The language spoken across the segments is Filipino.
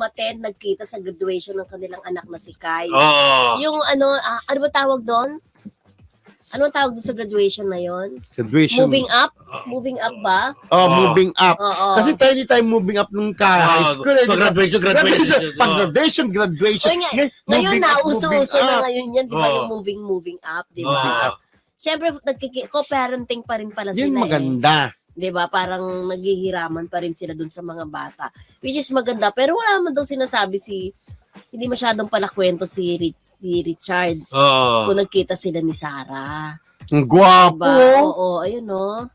umattend, nagkita sa graduation ng kanilang anak na si Kai. Oo. Yung ano ba tawag doon? Ano ang tawag doon sa graduation na yon? Graduation. Moving up? Moving up ba? Moving up. Oo. Kasi tayo hindi tayo moving up nung high school. Graduation. Pag-graduation. Oy, ngayon na, uso-uso na ngayon yan, di ba? Yung moving up, di ba? Siyempre, co-parenting pa rin pala sila. Yun maganda. Di ba? Parang naghihiraman pa rin sila dun sa mga bata. Which is maganda. Pero wala man daw sinasabi hindi masyadong palakwento si Richard. Kung nagkita sila ni Sarah. Ang gwapo. Diba? Oo, ayun no.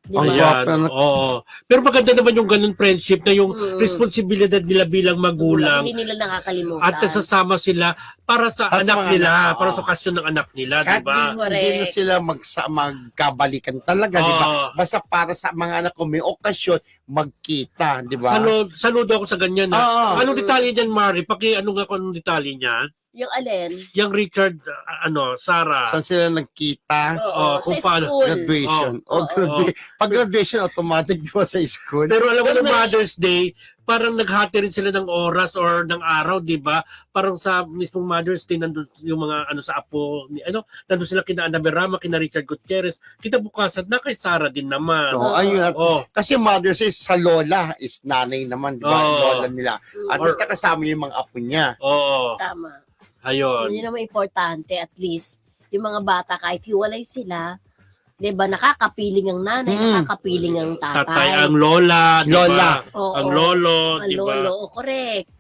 Diba? Ayan, oo. Pero maganda naman yung ganun friendship na yung responsibilidad nila bilang magulang. Hindi nila nakakalimutan. At nagsasama sila para sa anak nila, para sa okasyon ng anak nila, di ba? Hindi na sila magkabalikan talaga, di ba? Basta para sa mga anak ko may okasyon, magkita, di ba? Saludo ako sa ganyan. Anong detalye niyan, Mari? Ano nga kung anong detalye niya? Yung alin? Yung Richard, Sarah. Saan sila nagkita? Kung sa paano? school. Graduation. Pag graduation, automatic di ba sa school? Pero alam mo na Mother's Day, parang naghati rin sila ng oras or ng araw, di ba? Parang sa mismong Mother's Day, nandun yung mga sa apo, nandun sila kina Ana Berama, kina Richard Gutierrez, kinabukasan na kay Sarah din naman. Ayun. Kasi Mother's Day sa lola is nanay naman, di ba? Lola nila. At least nakasama yung mga apo niya. Tama. Ayun. Yun naman importante, at least, yung mga bata, kahit hiwalay sila, diba, nakakapiling ang nanay, nakakapiling ang tatay. Ang lola, diba? Lola. Oo. Ang lolo, Ang diba? lolo, correct.